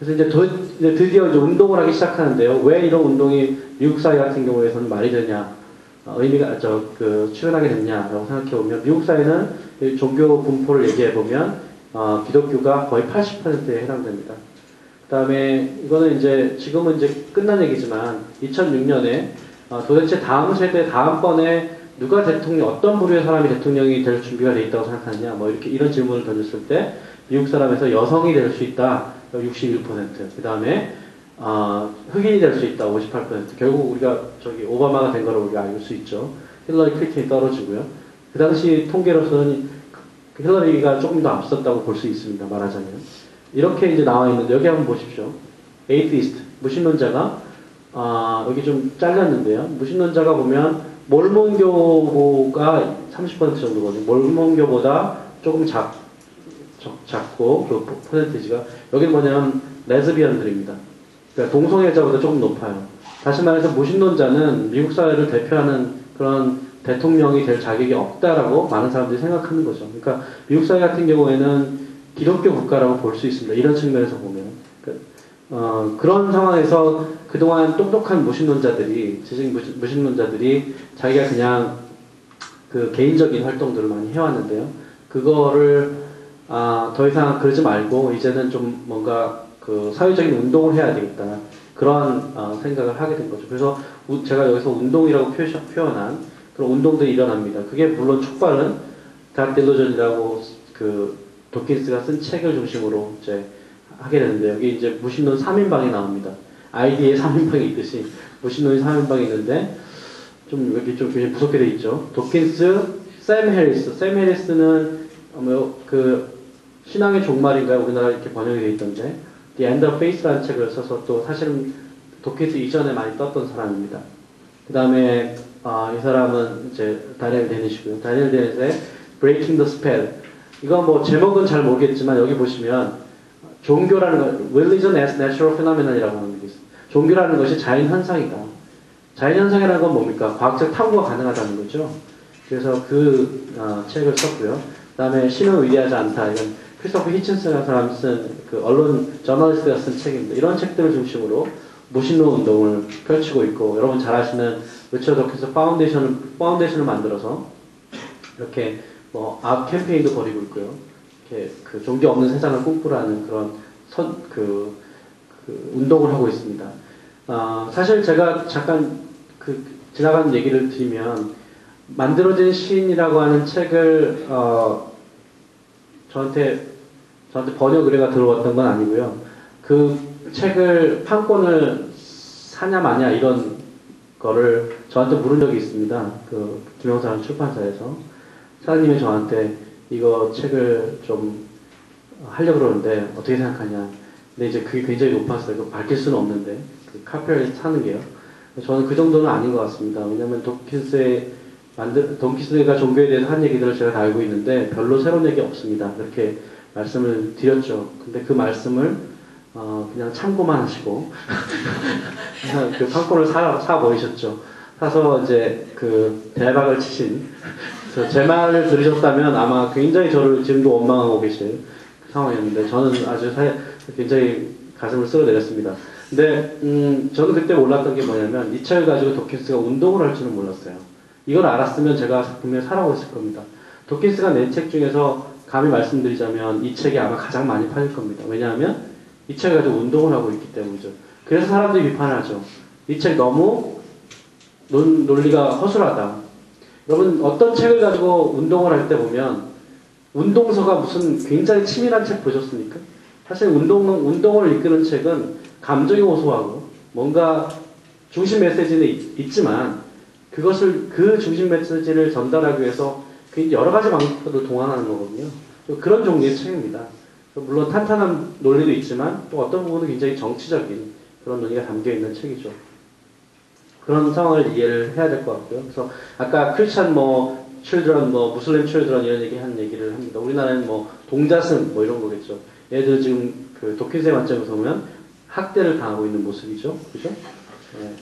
그래서 이제 드디어 이제 운동을 하기 시작하는데요. 왜 이런 운동이 미국 사회 같은 경우에서는 말이 되냐, 의미가, 출현하게 됐냐라고 생각해보면, 미국 사회는 종교 분포를 얘기해보면, 기독교가 거의 80%에 해당됩니다. 그 다음에, 이거는 이제, 지금은 이제 끝난 얘기지만, 2006년에, 도대체 다음 세대, 다음번에 누가 어떤 부류의 사람이 대통령이 될 준비가 돼 있다고 생각하느냐, 뭐 이런 질문을 던졌을 때, 미국 사람에서 여성이 될 수 있다, 61%. 그 다음에, 흑인이 될 수 있다, 58%. 결국 우리가 오바마가 된 거를 우리가 알 수 있죠. 힐러리 클린턴이 떨어지고요. 그 당시 통계로서는 힐러리가 조금 더 앞섰다고 볼 수 있습니다, 말하자면. 이렇게 이제 나와 있는데, 여기 한번 보십시오. 에이티스트, 무신론자가, 여기 좀 잘렸는데요. 무신론자가 보면, 몰몬교가 30% 정도거든요. 몰몬교보다 조금 작고, 그 퍼센티지가. 여기는 뭐냐면, 레즈비언들입니다. 그러니까 동성애자보다 조금 높아요. 다시 말해서 무신론자는 미국 사회를 대표하는 그런 대통령이 될 자격이 없다라고 많은 사람들이 생각하는 거죠. 그러니까 미국 사회 같은 경우에는 기독교 국가라고 볼 수 있습니다. 이런 측면에서 보면. 그런 상황에서 그동안 똑똑한 무신론자들이, 지식 무신론자들이 자기가 그냥 그 개인적인 활동들을 많이 해왔는데요. 그거를, 더 이상 그러지 말고, 이제는 좀 뭔가 그 사회적인 운동을 해야 되겠다. 그런 생각을 하게 된 거죠. 그래서 제가 여기서 운동이라고 표현한 그런 운동들이 일어납니다. 그게 물론 촉발은 닥 딜로전이라고 그 도킨스가 쓴 책을 중심으로 이제 하게 되는데, 여기 이제 무신론 3인방이 나옵니다. 아이디에 3인방이 있듯이 무신론이 3인방이 있는데, 좀 여기 좀 굉장히 무섭게 돼 있죠. 도킨스, 샘 해리스는 그 신앙의 종말인가요? 우리나라 이렇게 번역이 돼 있던데, The End of Faith라는 책을 써서 또 사실은 도킨스 이전에 많이 떴던 사람입니다. 그 다음에 이 사람은 이제 다니엘 데닛이고요. 다니엘 데닛의 Breaking the Spell. 이거 뭐 제목은 잘 모르겠지만 여기 보시면 종교라는 거, Religion as Natural Phenomenon이라고 하는 게 있어요. 종교라는 것이 자연현상이다. 자연현상이라는 건 뭡니까? 과학적 탐구가 가능하다는 거죠. 그래서 그 책을 썼고요. 그 다음에 신은 위대하지 않다. 이건 크리스토프 히친스라는 사람 쓴 그 언론 저널리스트가 쓴 책입니다. 이런 책들을 중심으로 무신론 운동을 펼치고 있고, 여러분 잘 아시는 리처드 도킨스 파운데이션을 만들어서 이렇게 뭐 아웃 캠페인도 벌이고 있고요. 이렇게 그 종교 없는 세상을 꿈꾸라는 그런 운동을 하고 있습니다. 사실 제가 잠깐 지나가는 얘기를 드리면, 만들어진 시인이라고 하는 책을 저한테 번역 의뢰가 들어왔던 건 아니고요. 그 책을 판권을 사냐 마냐 이런 거를 저한테 물은 적이 있습니다. 그 김영사라는 출판사에서 사장님이 저한테 이거 책을 좀 하려고 그러는데 어떻게 생각하냐. 근데 이제 그게 굉장히 높았어요. 그거 밝힐 수는 없는데 그 카피를 사는 게요. 저는 그 정도는 아닌 것 같습니다. 왜냐하면 돈키스가 종교에 대해서 한 얘기들을 제가 다 알고 있는데 별로 새로운 얘기 없습니다. 그렇게 말씀을 드렸죠. 근데 그 말씀을 그냥 참고만 하시고 그 판권을 사버리셨죠. 사서 이제 그 대박을 치신, 제 말을 들으셨다면 아마 굉장히 저를 지금도 원망하고 계실 상황이었는데, 저는 아주 굉장히 가슴을 쓸어내렸습니다. 근데 저는 그때 몰랐던 게 뭐냐면, 이 책을 가지고 도킨스가 운동을 할 줄은 몰랐어요. 이걸 알았으면 제가 분명히 사라고 했을 겁니다. 도킨스가 낸 책 중에서 감히 말씀드리자면 이 책이 아마 가장 많이 팔릴 겁니다. 왜냐하면 이 책을 가지고 운동을 하고 있기 때문이죠. 그래서 사람들이 비판하죠. 이 책 너무 논리가 허술하다. 여러분, 어떤 책을 가지고 운동을 할 때 보면 운동서가 무슨 굉장히 치밀한 책 보셨습니까? 사실 운동을 이끄는 책은 감정이 호소하고 뭔가 중심 메시지는 있지만, 그것을 그 중심 메시지를 전달하기 위해서 여러 가지 방법을 동원하는 거거든요. 그런 종류의 책입니다. 물론 탄탄한 논리도 있지만 또 어떤 부분은 굉장히 정치적인 그런 논의가 담겨있는 책이죠. 그런 상황을 이해를 해야 될 것 같고요. 그래서 아까 크리스찬 children, 무슬림 children 이런 얘기를 합니다. 우리나라는 동자승 이런 거겠죠. 얘들 지금 그 도킨스의 관점에서 보면 학대를 당하고 있는 모습이죠. 그죠? 네.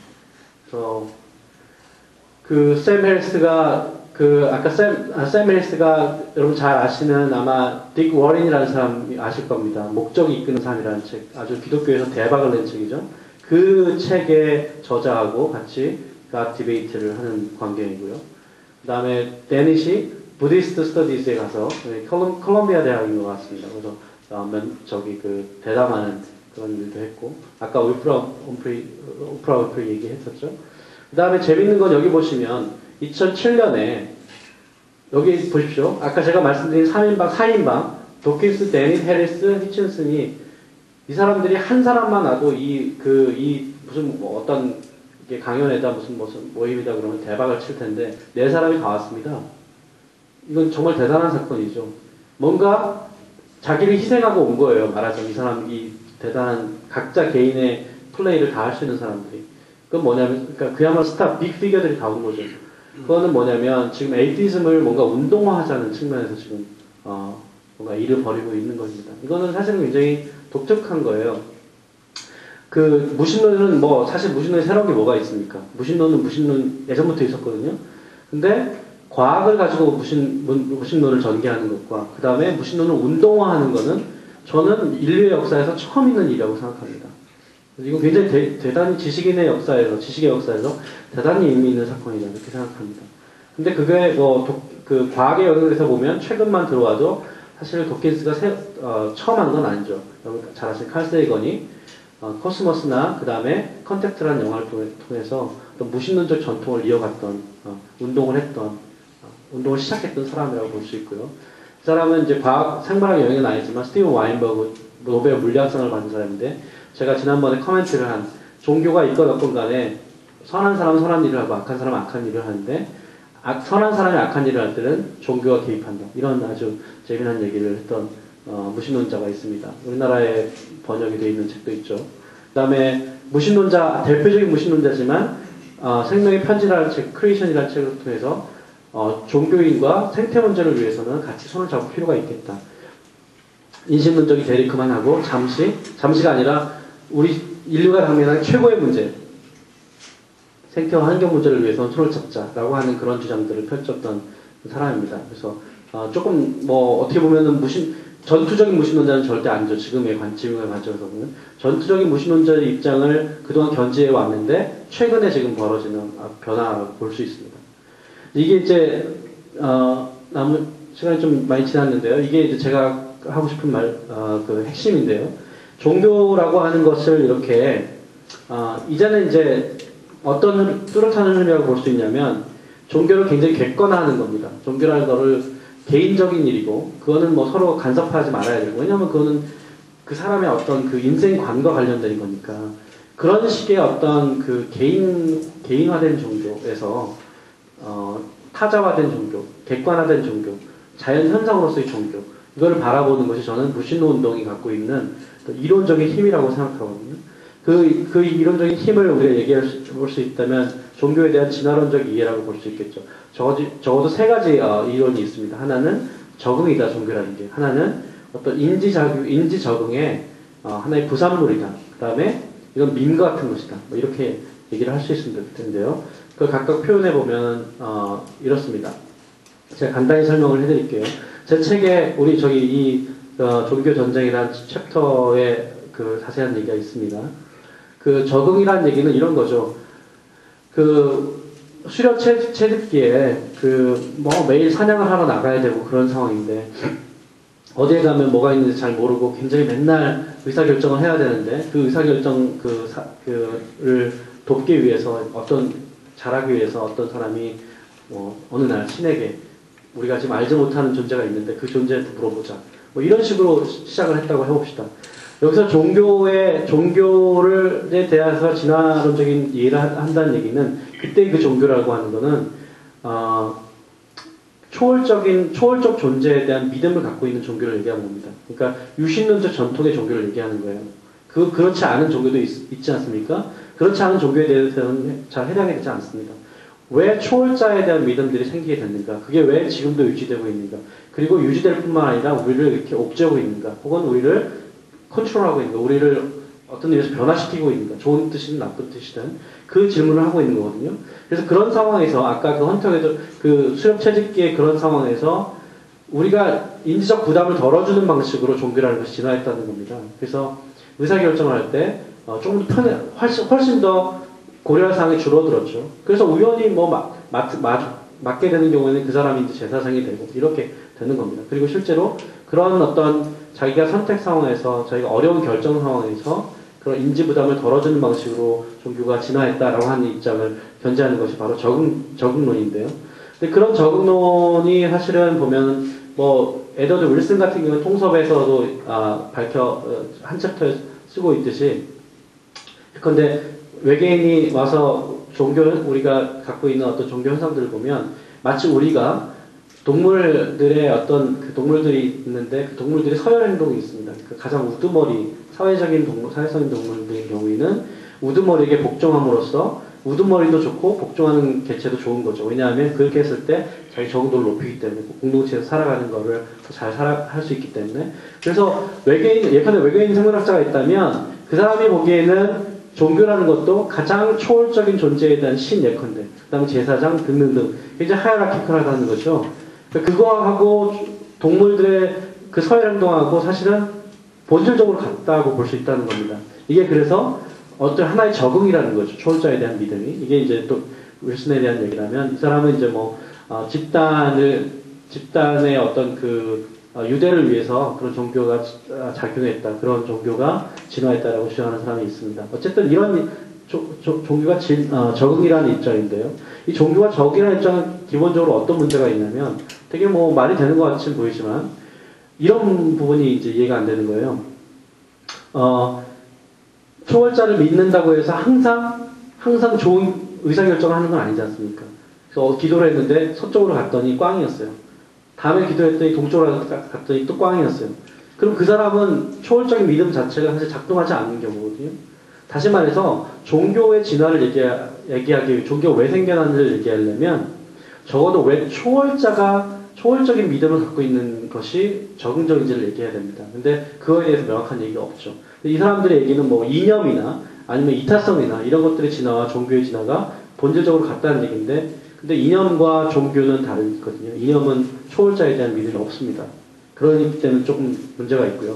그래서 샘 해리스가 아까 샘 해리스가 여러분 잘 아시는 아마 딕 워린이라는 사람 아실 겁니다. 목적이 이끄는 삶이라는 책. 아주 기독교에서 대박을 낸 책이죠. 그 책의 저자하고 같이 디베이트를 하는 관계이고요. 그 다음에 데닛이 부디스트 스터디즈에 가서 콜롬비아 대학인 것 같습니다. 그래서 대담하는 그런 일도 했고, 아까 오프라 윈프리 얘기했었죠. 그 다음에 재밌는 건 여기 보시면 2007년에 여기 보십시오. 아까 제가 말씀드린 3인방, 4인방 도킨스, 데닛, 해리스, 히친슨이 이 사람들이 한 사람만 와도 무슨 어떤 강연에다 무슨 모임이다 그러면 대박을 칠 텐데 네 사람이 다 왔습니다. 이건 정말 대단한 사건이죠. 뭔가 자기를 희생하고 온 거예요. 말하자면 이 대단한 각자 개인의 플레이를 다 할 수 있는 사람들이. 그건 뭐냐면, 그러니까 그야말로 스타, 빅 피겨들이 다 온 거죠. 그거는 뭐냐면, 지금 에이티즘을 뭔가 운동화하자는 측면에서 지금, 뭔가 일을 벌이고 있는 겁니다. 이거는 사실은 굉장히 독특한 거예요. 무신론은 사실 무신론이 새로운 게 뭐가 있습니까? 무신론 예전부터 있었거든요. 근데, 과학을 가지고 무신론을 전개하는 것과, 그 다음에 무신론을 운동화하는 거는 저는 인류의 역사에서 처음 있는 일이라고 생각합니다. 이건 굉장히 대단히 지식의 역사에서 대단히 의미 있는 사건이다 이렇게 생각합니다. 근데 그게 과학의 영역에서 보면 최근만 들어와도 사실 도킨스가 처음 한 건 아니죠. 잘 아시는 칼 세이건이 코스모스나 그 다음에 컨택트라는 영화를 통해서 어떤 무신론적 전통을 이어갔던 운동을 시작했던 사람이라고 볼 수 있고요. 그 사람은 이제 생물학 영역은 아니지만 스티븐 와인버그 노벨 물리학상을 받은 사람인데 제가 지난번에 커멘트를 한 종교가 있건 없건 간에 선한 사람은 선한 일을 하고 악한 사람은 악한 일을 하는데 선한 사람이 악한 일을 할 때는 종교가 개입한다. 이런 아주 재미난 얘기를 했던 무신론자가 있습니다. 우리나라에 번역이 되어 있는 책도 있죠. 그 다음에 대표적인 무신론자지만 생명의 편지라는 책, 크리에이션이라는 책을 통해서 종교인과 생태 문제를 위해서는 같이 손을 잡을 필요가 있겠다. 인신론적인 대립 그만하고 잠시가 아니라 우리 인류가 당면한 최고의 문제, 생태와 환경 문제를 위해서는 손을 잡자라고 하는 그런 주장들을 펼쳤던 사람입니다. 그래서 조금 어떻게 보면은 전투적인 무신론자는 절대 아니죠. 지금의 관점에서 보면 전투적인 무신론자의 입장을 그동안 견지해 왔는데 최근에 지금 벌어지는 변화라고 볼 수 있습니다. 이게 이제 남은 시간이 좀 많이 지났는데요. 이게 이제 제가 하고 싶은 핵심인데요. 종교라고 하는 것을 이렇게 이제는 이제 어떤 뚜렷한 흐름이라고 볼 수 있냐면 종교를 굉장히 객관화하는 겁니다. 종교라는 거를 개인적인 일이고 그거는 서로 간섭하지 말아야 되고 왜냐하면 그거는 그 사람의 어떤 인생관과 관련된 거니까 그런 식의 어떤 개인화된 종교에서 타자화된 종교, 객관화된 종교, 자연 현상으로서의 종교 이걸 바라보는 것이 저는 무신론 운동이 갖고 있는 이론적인 힘이라고 생각하거든요. 그 이론적인 힘을 우리가 얘기해 볼 수 있다면 종교에 대한 진화론적 이해라고 볼 수 있겠죠. 적어도 세 가지 이론이 있습니다. 하나는 적응이다, 종교라는 게. 하나는 어떤 인지 적응의 하나의 부산물이다. 그 다음에 이건 밈과 같은 것이다. 이렇게 얘기를 할 수 있을 텐데요. 그걸 각각 표현해 보면 이렇습니다. 제가 간단히 설명을 해드릴게요. 제 책에 이 종교 전쟁이라는 챕터에 자세한 얘기가 있습니다. 적응이라는 얘기는 이런 거죠. 수렵 채집기에 매일 사냥을 하러 나가야 되고 그런 상황인데 어디에 가면 뭐가 있는지 잘 모르고 굉장히 맨날 의사결정을 해야 되는데 그 의사결정 를 돕기 위해서 잘하기 위해서 어떤 사람이 어느 날 신에게 우리가 지금 알지 못하는 존재가 있는데 그 존재한테 물어보자. 이런 식으로 시작을 했다고 해봅시다. 여기서 종교에 대해서 진화론적인 이해를 한다는 얘기는 그때 그 종교라고 하는 거는 초월적 존재에 대한 믿음을 갖고 있는 종교를 얘기하는 겁니다. 그러니까 유신론적 전통의 종교를 얘기하는 거예요. 그렇지 않은 종교도 있지 않습니까? 그렇지 않은 종교에 대해서는 잘 해당이 되지 않습니다. 왜 초월자에 대한 믿음들이 생기게 됐는가? 그게 왜 지금도 유지되고 있는가? 그리고 유지될 뿐만 아니라 우리를 이렇게 옥죄고 있는가? 혹은 우리를 컨트롤하고 있는가? 우리를 어떤 의미에서 변화시키고 있는가, 좋은 뜻이든 나쁜 뜻이든 그 질문을 하고 있는 거거든요. 그래서 그런 상황에서 아까 그 헌터에도 그 수렵 채집기의 그런 상황에서 우리가 인지적 부담을 덜어주는 방식으로 종교라는 것이 진화했다는 겁니다. 그래서 의사결정을 할 때 조금 더 훨씬 더 고려할 사항이 줄어들었죠. 그래서 우연히 뭐 맞게 되는 경우에는 그 사람이 이제 제사장이 되고 이렇게 되는 겁니다. 그리고 실제로 그런 어떤 자기가 선택 상황에서 자기가 어려운 결정 상황에서 그런 인지 부담을 덜어주는 방식으로 종교가 진화했다라고 하는 입장을 견지하는 것이 바로 적응론인데요. 근데 그런 적응론이 사실은 보면 뭐 에드워드 윌슨 같은 경우는 통섭에서도 한 챕터에 쓰고 있듯이 그런데 외계인이 와서 우리가 갖고 있는 어떤 종교 현상들을 보면 마치 우리가 동물들의 어떤 그 동물들이 있는데 그 동물들의 서열 행동이 있습니다. 그 가장 우두머리 사회적인 동물들의 경우에는 우두머리에게 복종함으로써 우두머리도 좋고 복종하는 개체도 좋은 거죠. 왜냐하면 그렇게 했을 때 자기 적응도를 높이기 때문에 공동체에서 살아가는 거를 더 잘 할 수 있기 때문에 그래서 예컨대 외계인 생물학자가 있다면 그 사람이 보기에는 종교라는 것도 가장 초월적인 존재에 대한 신 예컨대 그 다음에 제사장 등등등 이제 하이라키컬하다는 거죠. 그거하고 동물들의 그 서열 행동하고 사실은 본질적으로 같다고 볼 수 있다는 겁니다. 이게 그래서 어떤 하나의 적응이라는 거죠. 초월자에 대한 믿음이. 이게 이제 또 윌슨에 대한 얘기라면 이 사람은 이제 뭐 집단의 어떤 그 유대를 위해서 그런 종교가 작용했다. 그런 종교가 진화했다라고 주장하는 사람이 있습니다. 어쨌든 이런 종교가 적응이라는 입장인데요. 이 종교가 적이라는 입장은 기본적으로 어떤 문제가 있냐면 되게 뭐 말이 되는 것 같이 보이지만 이런 부분이 이제 이해가 안 되는 거예요. 초월자를 믿는다고 해서 항상 좋은 의사결정을 하는 건 아니지 않습니까? 그래서 기도를 했는데 서쪽으로 갔더니 꽝이었어요. 다음에 기도했더니 동쪽으로 갔더니 또 꽝이었어요. 그럼 그 사람은 초월적인 믿음 자체가 사실 작동하지 않는 경우거든요. 다시 말해서 종교의 진화를 얘기하기 종교가 왜 생겨났는지를 얘기하려면 적어도 왜 초월적인 믿음을 갖고 있는 것이 적응적인지를 얘기해야 됩니다. 근데 그거에 대해서 명확한 얘기가 없죠. 이 사람들의 얘기는 뭐 이념이나 아니면 이타성이나 이런 것들의 진화와 종교의 진화가 본질적으로 같다는 얘기인데 근데 이념과 종교는 다르거든요. 이념은 초월자에 대한 믿음이 없습니다. 그러기 때문에 조금 문제가 있고요.